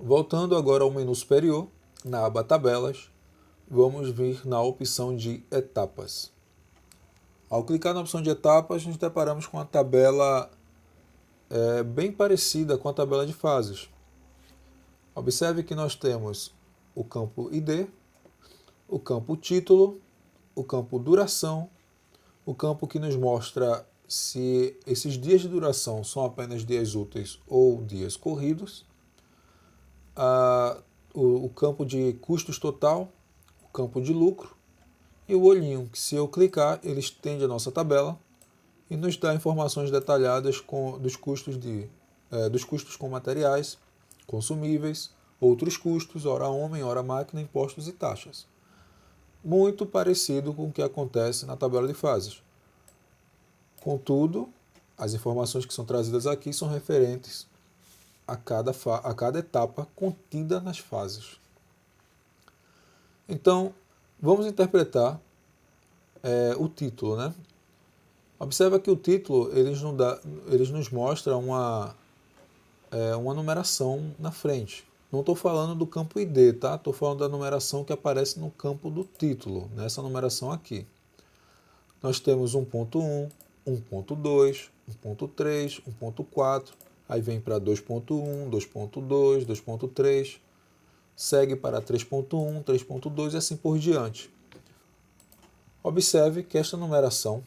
Voltando agora ao menu superior, na aba Tabelas, vamos vir na opção de Etapas. Ao clicar na opção de Etapas, nos deparamos com a tabela bem parecida com a tabela de fases. Observe que nós temos o campo ID, o campo Título, o campo Duração, o campo que nos mostra se esses dias de duração são apenas dias úteis ou dias corridos, o campo de custos total, o campo de lucro e o olhinho, que se eu clicar, ele estende a nossa tabela e nos dá informações detalhadas dos custos com materiais, consumíveis, outros custos, hora homem, hora máquina, impostos e taxas. Muito parecido com o que acontece na tabela de fases. Contudo, as informações que são trazidas aqui são referentes a cada etapa contida nas fases. Então, vamos interpretar o título, né? Observa que o título eles nos mostra uma numeração na frente. Não estou falando do campo ID, tá? Estou falando da numeração que aparece no campo do título, nessa numeração aqui. Nós temos 1.1, 1.2, 1.3, 1.4, aí vem para 2.1, 2.2, 2.3, segue para 3.1, 3.2 e assim por diante. Observe que esta numeração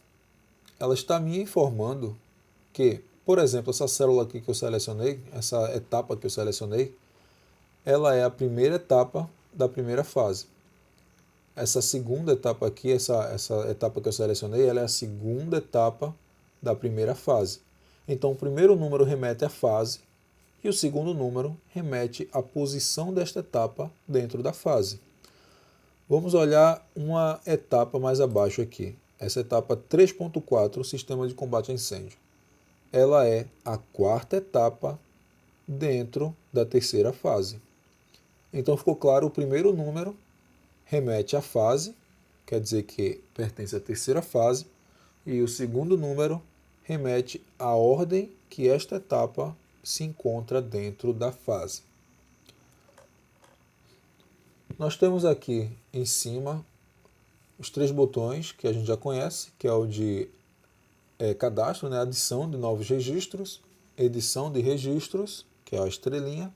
ela está me informando que, por exemplo, essa célula aqui que eu selecionei, essa etapa que eu selecionei, ela é a primeira etapa da primeira fase. Essa segunda etapa aqui, essa etapa que eu selecionei, ela é a segunda etapa da primeira fase. Então, o primeiro número remete à fase e o segundo número remete à posição desta etapa dentro da fase. Vamos olhar uma etapa mais abaixo aqui. Essa etapa 3.4, Sistema de Combate a Incêndio. Ela é a quarta etapa dentro da terceira fase. Então ficou claro, o primeiro número remete à fase, quer dizer que pertence à terceira fase, e o segundo número remete à ordem que esta etapa se encontra dentro da fase. Nós temos aqui em cima os três botões que a gente já conhece, que é o de cadastro, né, adição de novos registros, edição de registros, que é a estrelinha,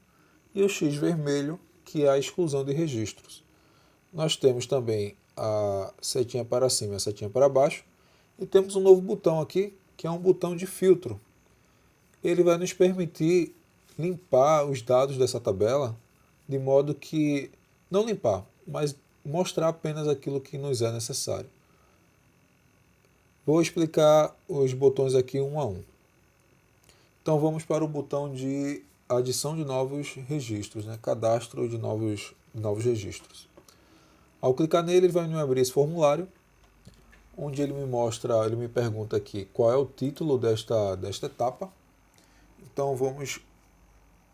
e o X vermelho, que é a exclusão de registros. Nós temos também a setinha para cima e a setinha para baixo, e temos um novo botão aqui, que é um botão de filtro. Ele vai nos permitir limpar os dados dessa tabela, de modo que, não limpar, mas mostrar apenas aquilo que nos é necessário. Vou explicar os botões aqui um a um. Então vamos para o botão de adição de novos registros, né? Cadastro de novos registros. Ao clicar nele, ele vai me abrir esse formulário, onde ele me pergunta aqui qual é o título desta etapa. Então vamos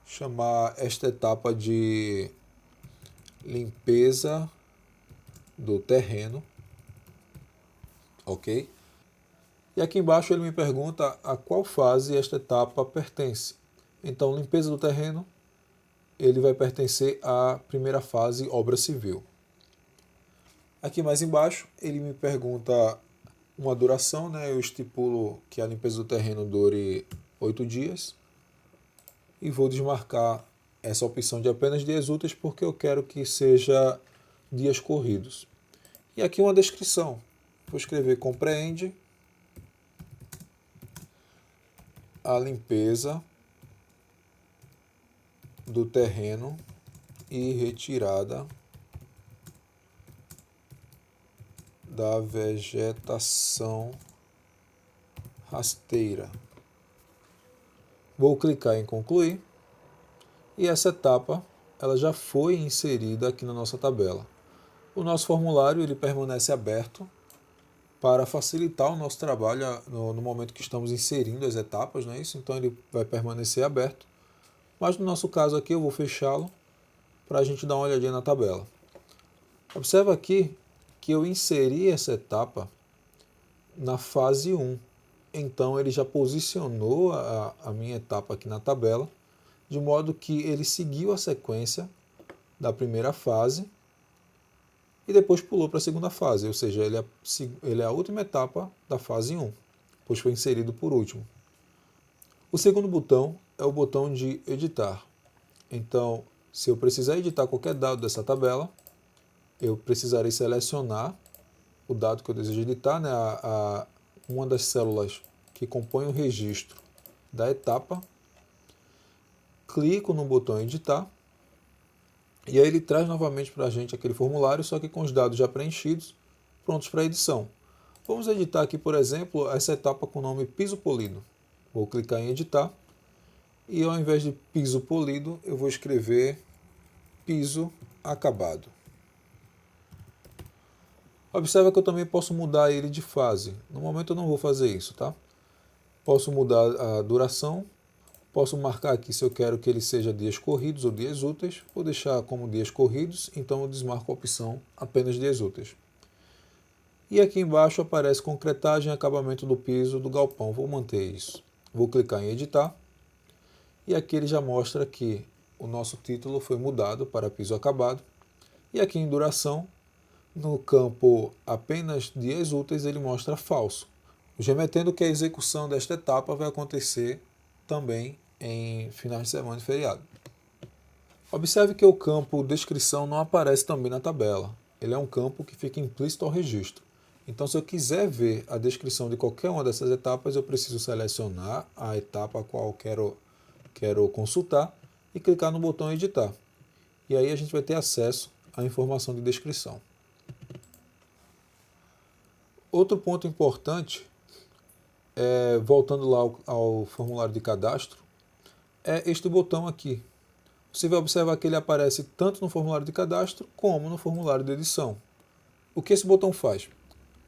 chamar esta etapa de limpeza do terreno, ok? E aqui embaixo ele me pergunta a qual fase esta etapa pertence. Então, limpeza do terreno, ele vai pertencer à primeira fase, obra civil. Aqui mais embaixo, ele me pergunta uma duração, né? Eu estipulo que a limpeza do terreno dure 8 dias. E vou desmarcar essa opção de apenas dias úteis, porque eu quero que seja dias corridos. E aqui uma descrição. Vou escrever: compreende a limpeza do terreno e retirada da vegetação rasteira. Vou clicar em concluir e essa etapa ela já foi inserida aqui na nossa tabela. O nosso formulário ele permanece aberto para facilitar o nosso trabalho no momento que estamos inserindo as etapas, não é isso? Então ele vai permanecer aberto. Mas no nosso caso aqui eu vou fechá-lo para a gente dar uma olhadinha na tabela. Observa aqui que eu inseri essa etapa na fase 1. Então ele já posicionou a minha etapa aqui na tabela de modo que ele seguiu a sequência da primeira fase e depois pulou para a segunda fase, ou seja, ele é a última etapa da fase 1, pois foi inserido por último. O segundo botão é o botão de editar. Então, se eu precisar editar qualquer dado dessa tabela, eu precisarei selecionar o dado que eu desejo editar, né, uma das células que compõem o registro da etapa, clico no botão editar, e aí ele traz novamente para a gente aquele formulário, só que com os dados já preenchidos, prontos para edição. Vamos editar aqui, por exemplo, essa etapa com o nome piso polido. Vou clicar em editar, e ao invés de piso polido, eu vou escrever piso acabado. Observa que eu também posso mudar ele de fase. No momento eu não vou fazer isso, tá? Posso mudar a duração, posso marcar aqui se eu quero que ele seja dias corridos ou dias úteis. Vou deixar como dias corridos, então eu desmarco a opção apenas dias úteis. E aqui embaixo aparece concretagem e acabamento do piso do galpão. Vou manter isso. Vou clicar em editar. E aqui ele já mostra que o nosso título foi mudado para piso acabado. E aqui em duração, no campo apenas dias úteis, ele mostra falso, remetendo que a execução desta etapa vai acontecer também em finais de semana e feriado. Observe que o campo descrição não aparece também na tabela. Ele é um campo que fica implícito ao registro. Então, se eu quiser ver a descrição de qualquer uma dessas etapas, eu preciso selecionar a etapa a qual quero consultar e clicar no botão editar. E aí a gente vai ter acesso à informação de descrição. Outro ponto importante, voltando lá ao formulário de cadastro, é este botão aqui. Você vai observar que ele aparece tanto no formulário de cadastro como no formulário de edição. O que esse botão faz?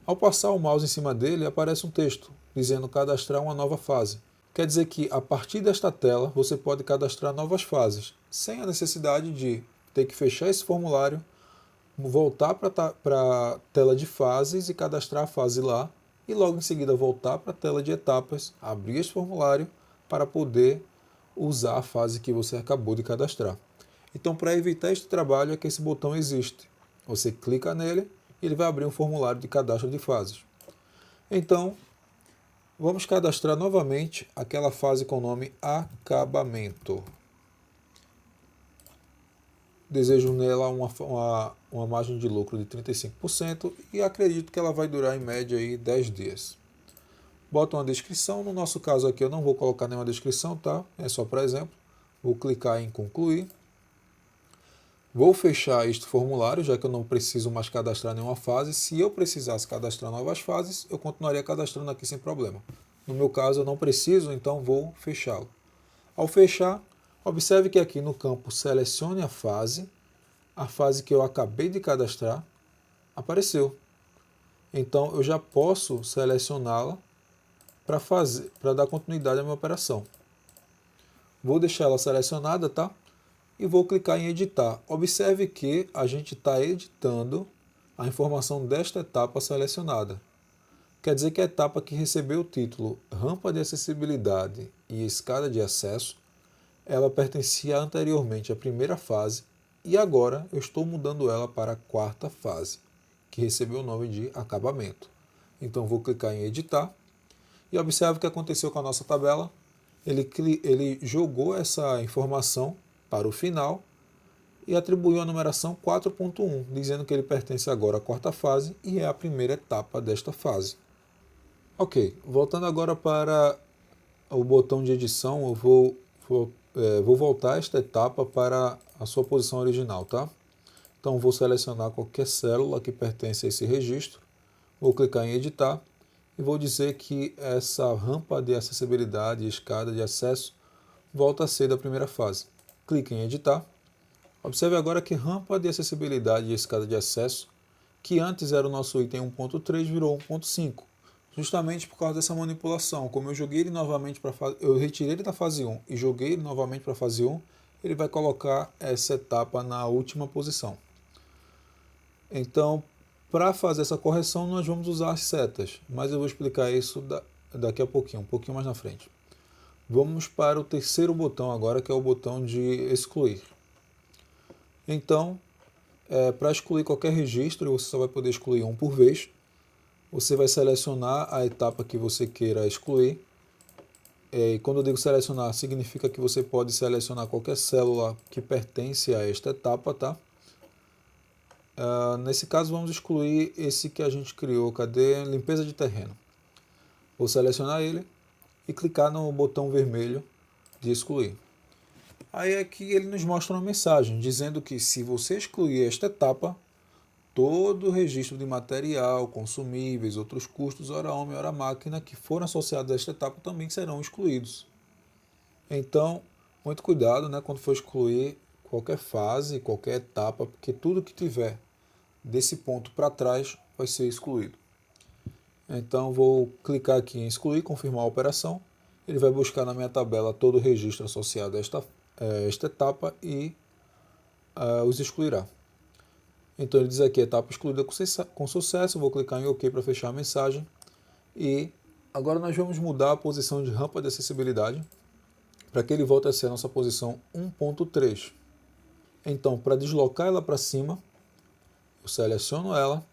Ao passar o mouse em cima dele, aparece um texto dizendo cadastrar uma nova fase. Quer dizer que a partir desta tela você pode cadastrar novas fases, sem a necessidade de ter que fechar esse formulário, voltar para a tela de fases e cadastrar a fase lá, e logo em seguida voltar para a tela de etapas, abrir esse formulário para poder usar a fase que você acabou de cadastrar. Então, para evitar este trabalho é que esse botão existe. Você clica nele e ele vai abrir um formulário de cadastro de fases. Então, vamos cadastrar novamente aquela fase com o nome acabamento. Desejo nela uma margem de lucro de 35% e acredito que ela vai durar em média aí 10 dias. Boto uma descrição, no nosso caso aqui eu não vou colocar nenhuma descrição, tá? É só para exemplo. Vou clicar em concluir. Vou fechar este formulário, já que eu não preciso mais cadastrar nenhuma fase. Se eu precisasse cadastrar novas fases, eu continuaria cadastrando aqui sem problema. No meu caso eu não preciso, então vou fechá-lo. Ao fechar, observe que aqui no campo selecione a fase que eu acabei de cadastrar apareceu. Então eu já posso selecioná-la para dar continuidade à minha operação. Vou deixar ela selecionada, tá? E vou clicar em editar. Observe que a gente está editando a informação desta etapa selecionada. Quer dizer que a etapa que recebeu o título rampa de acessibilidade e escada de acesso, ela pertencia anteriormente à primeira fase e agora eu estou mudando ela para a quarta fase, que recebeu o nome de acabamento. Então vou clicar em editar e observe o que aconteceu com a nossa tabela. Ele jogou essa informação para o final e atribuiu a numeração 4.1, dizendo que ele pertence agora à quarta fase e é a primeira etapa desta fase. Ok, voltando agora para o botão de edição, eu vou voltar esta etapa para a sua posição original, tá? Então vou selecionar qualquer célula que pertence a esse registro, vou clicar em editar e vou dizer que essa rampa de acessibilidade e escada de acesso volta a ser da primeira fase. Clique em editar. Observe agora que rampa de acessibilidade e escada de acesso, que antes era o nosso item 1.3, virou 1.5. Justamente por causa dessa manipulação. Como eu joguei ele novamente eu retirei ele da fase 1 e joguei ele novamente para a fase 1, ele vai colocar essa etapa na última posição. Então, para fazer essa correção, nós vamos usar as setas, mas eu vou explicar isso daqui a pouquinho, um pouquinho mais na frente. Vamos para o terceiro botão agora, que é o botão de excluir. Então, para excluir qualquer registro, você só vai poder excluir um por vez. Você vai selecionar a etapa que você queira excluir. E quando eu digo selecionar, significa que você pode selecionar qualquer célula que pertence a esta etapa, tá? Nesse caso, vamos excluir esse que a gente criou. Cadê? Limpeza de terreno. Vou selecionar ele e clicar no botão vermelho de excluir. Aí aqui ele nos mostra uma mensagem dizendo que se você excluir esta etapa, todo o registro de material, consumíveis, outros custos, hora homem, hora máquina, que forem associados a esta etapa também serão excluídos. Então, muito cuidado, né, quando for excluir qualquer fase, qualquer etapa, porque tudo que tiver desse ponto para trás vai ser excluído. Então, vou clicar aqui em excluir, confirmar a operação. Ele vai buscar na minha tabela todo o registro associado a esta etapa e os excluirá. Então ele diz aqui, etapa excluída com sucesso, vou clicar em OK para fechar a mensagem. E agora nós vamos mudar a posição de rampa de acessibilidade para que ele volte a ser a nossa posição 1.3. Então, para deslocar ela para cima, eu seleciono ela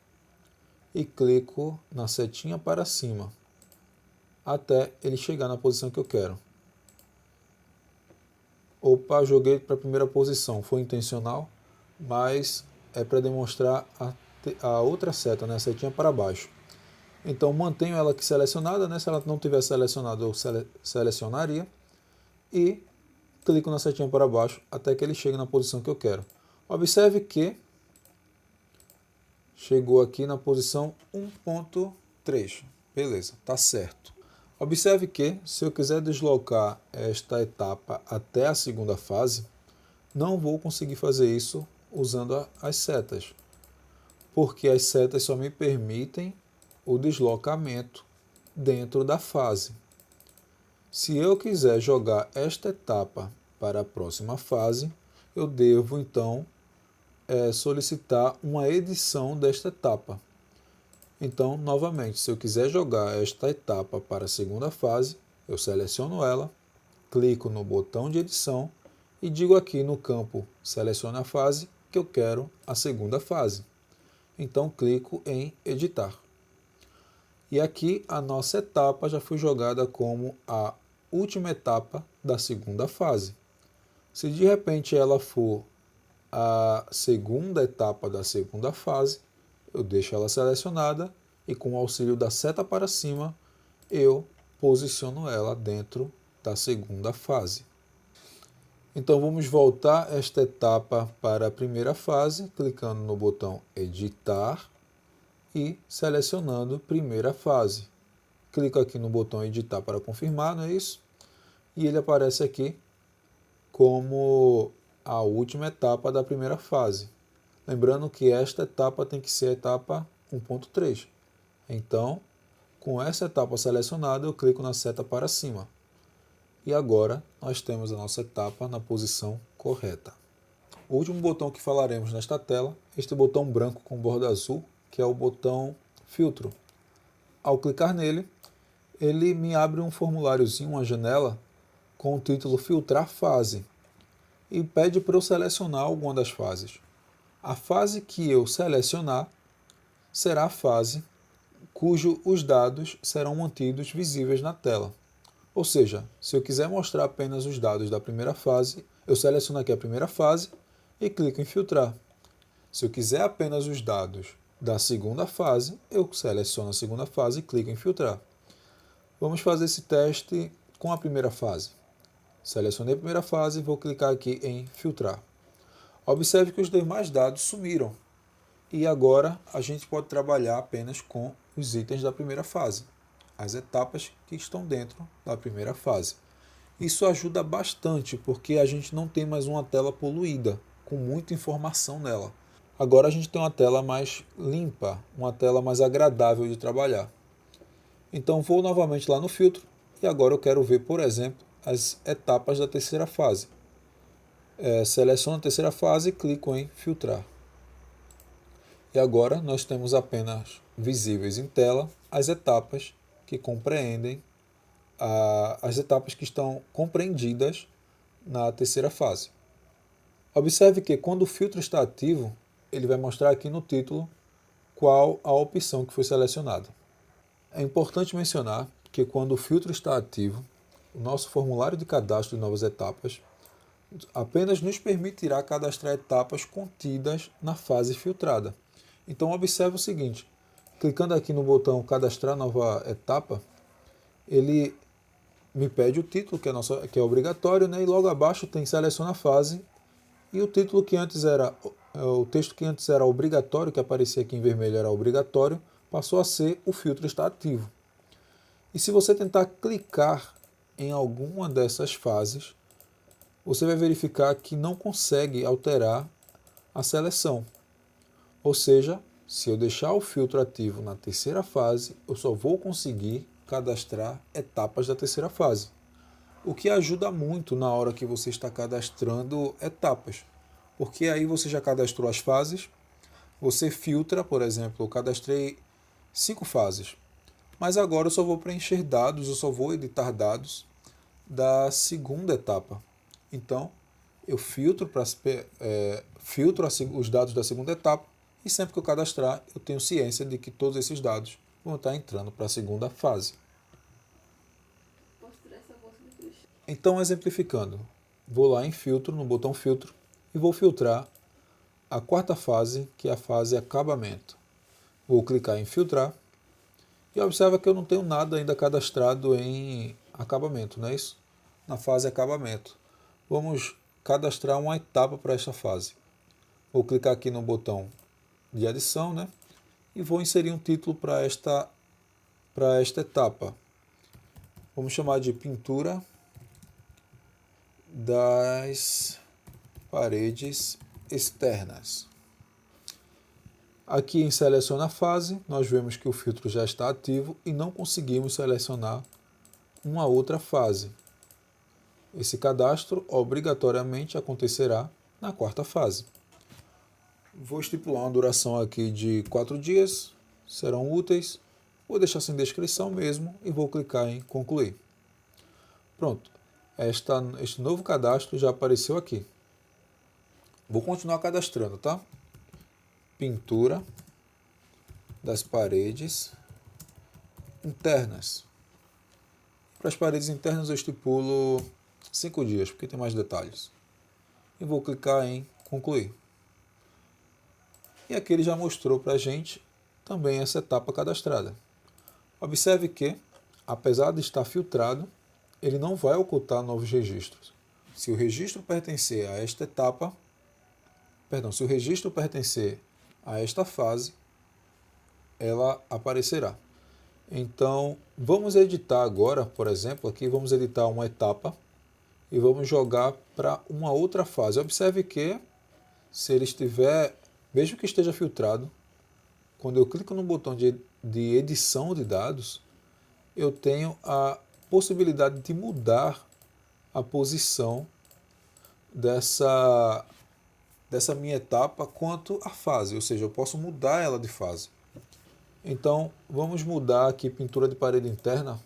e clico na setinha para cima, até ele chegar na posição que eu quero. Opa, joguei para a primeira posição, foi intencional, mas é para demonstrar a outra seta, né, a setinha para baixo. Então mantenho ela aqui selecionada, né, se ela não tiver selecionada eu selecionaria e clico na setinha para baixo até que ele chegue na posição que eu quero. Observe que chegou aqui na posição 1.3, beleza, tá certo. Observe que se eu quiser deslocar esta etapa até a segunda fase, não vou conseguir fazer isso usando as setas, porque as setas só me permitem o deslocamento dentro da fase. Se eu quiser jogar esta etapa para a próxima fase, eu devo então solicitar uma edição desta etapa. Então, novamente, se eu quiser jogar esta etapa para a segunda fase, eu seleciono ela, clico no botão de edição e digo aqui no campo selecione a fase que eu quero a segunda fase. Então clico em editar. E aqui a nossa etapa já foi jogada como a última etapa da segunda fase. Se de repente ela for a segunda etapa da segunda fase, eu deixo ela selecionada e com o auxílio da seta para cima, eu posiciono ela dentro da segunda fase. Então vamos voltar esta etapa para a primeira fase, clicando no botão editar e selecionando primeira fase. Clico aqui no botão editar para confirmar, não é isso? E ele aparece aqui como a última etapa da primeira fase. Lembrando que esta etapa tem que ser a etapa 1.3. Então, com essa etapa selecionada, eu clico na seta para cima. E agora nós temos a nossa etapa na posição correta. O último botão que falaremos nesta tela é este botão branco com borda azul, que é o botão filtro. Ao clicar nele, ele me abre um formuláriozinho, uma janela, com o título filtrar fase, e pede para eu selecionar alguma das fases. A fase que eu selecionar será a fase cujo os dados serão mantidos visíveis na tela. Ou seja, se eu quiser mostrar apenas os dados da primeira fase, eu seleciono aqui a primeira fase e clico em filtrar. Se eu quiser apenas os dados da segunda fase, eu seleciono a segunda fase e clico em filtrar. Vamos fazer esse teste com a primeira fase. Selecionei a primeira fase e vou clicar aqui em filtrar. Observe que os demais dados sumiram. E agora a gente pode trabalhar apenas com os itens da primeira fase, as etapas que estão dentro da primeira fase. Isso ajuda bastante porque a gente não tem mais uma tela poluída, com muita informação nela. Agora a gente tem uma tela mais limpa, uma tela mais agradável de trabalhar. Então vou novamente lá no filtro e agora eu quero ver, por exemplo, as etapas da terceira fase. Seleciono a terceira fase e clico em filtrar. E agora nós temos apenas visíveis em tela as etapas que compreendem as etapas que estão compreendidas na terceira fase. Observe que quando o filtro está ativo, ele vai mostrar aqui no título qual a opção que foi selecionada. É importante mencionar que quando o filtro está ativo, o nosso formulário de cadastro de novas etapas apenas nos permitirá cadastrar etapas contidas na fase filtrada. Então observe o seguinte, clicando aqui no botão cadastrar nova etapa, ele me pede o título, que é obrigatório, né? E logo abaixo tem seleciona a fase, e o título que antes era, o texto que antes era obrigatório, que aparecia aqui em vermelho era obrigatório, passou a ser o filtro está ativo. E se você tentar clicar em alguma dessas fases, você vai verificar que não consegue alterar a seleção. Ou seja, se eu deixar o filtro ativo na terceira fase, eu só vou conseguir cadastrar etapas da terceira fase. O que ajuda muito na hora que você está cadastrando etapas. Porque aí você já cadastrou as fases, você filtra, por exemplo, eu cadastrei 5 fases. Mas agora eu só vou preencher dados, eu só vou editar dados da segunda etapa. Então, eu filtro os dados da segunda etapa e sempre que eu cadastrar, eu tenho ciência de que todos esses dados vão estar entrando para a segunda fase. Então, exemplificando, vou lá em filtro, no botão filtro, e vou filtrar a quarta fase, que é a fase acabamento. Vou clicar em filtrar e observa que eu não tenho nada ainda cadastrado em acabamento, não é isso? Na fase acabamento. Vamos cadastrar uma etapa para esta fase. Vou clicar aqui no botão de adição, né? E vou inserir um título para esta etapa. Vamos chamar de pintura das paredes externas. Aqui em seleciona a fase, nós vemos que o filtro já está ativo e não conseguimos selecionar uma outra fase. Esse cadastro obrigatoriamente acontecerá na quarta fase. Vou estipular uma duração aqui de 4 dias, serão úteis. Vou deixar sem descrição mesmo e vou clicar em concluir. Pronto, este novo cadastro já apareceu aqui. Vou continuar cadastrando, tá? Pintura das paredes internas. Para as paredes internas eu estipulo 5 dias, porque tem mais detalhes. E vou clicar em concluir. E aqui ele já mostrou para a gente também essa etapa cadastrada. Observe que, apesar de estar filtrado, ele não vai ocultar novos registros. Se o registro pertencer a esta etapa, se o registro pertencer a esta fase, ela aparecerá. Então, vamos editar agora, por exemplo, aqui vamos editar uma etapa e vamos jogar para uma outra fase. Observe que, se ele estiver, mesmo que esteja filtrado, quando eu clico no botão de edição de dados, eu tenho a possibilidade de mudar a posição dessa minha etapa quanto à fase, ou seja, eu posso mudar ela de fase. Então, vamos mudar aqui pintura de parede interna,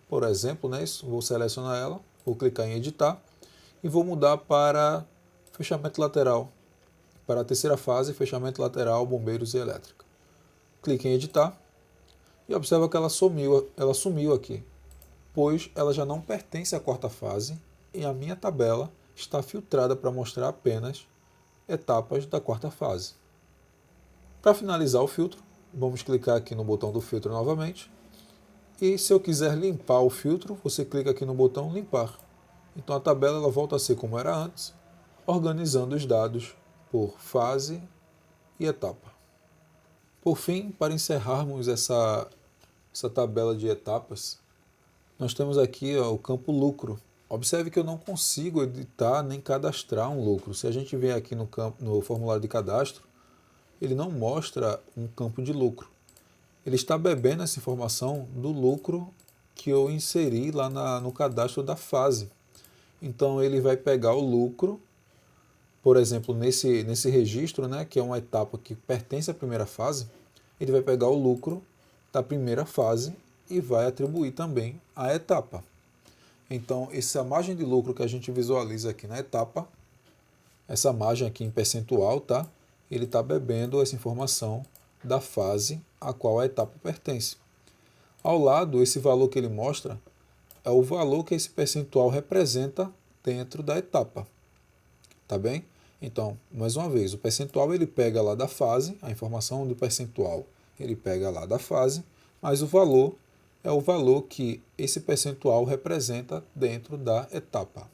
por exemplo, né? Vou selecionar ela, vou clicar em editar e vou mudar para fechamento lateral, para a terceira fase, fechamento lateral, bombeiros e elétrica. Clique em editar e observa que ela sumiu aqui, pois ela já não pertence à quarta fase e a minha tabela está filtrada para mostrar apenas etapas da quarta fase. Para finalizar o filtro, vamos clicar aqui no botão do filtro novamente. E se eu quiser limpar o filtro, você clica aqui no botão limpar. Então a tabela ela volta a ser como era antes, organizando os dados por fase e etapa. Por fim, para encerrarmos essa tabela de etapas, nós temos aqui o campo lucro. Observe que eu não consigo editar nem cadastrar um lucro. Se a gente vem aqui no formulário de cadastro, ele não mostra um campo de lucro. Ele está bebendo essa informação do lucro que eu inseri lá no cadastro da fase. Então ele vai pegar o lucro, por exemplo, nesse registro, né, que é uma etapa que pertence à primeira fase, ele vai pegar o lucro da primeira fase e vai atribuir também à etapa. Então, essa margem de lucro que a gente visualiza aqui na etapa, essa margem aqui em percentual, tá? Ele está bebendo essa informação da fase a qual a etapa pertence. Ao lado, esse valor que ele mostra é o valor que esse percentual representa dentro da etapa. Tá bem? Então, mais uma vez, o percentual ele pega lá da fase, a informação do percentual ele pega lá da fase, mas o valor é o valor que esse percentual representa dentro da etapa.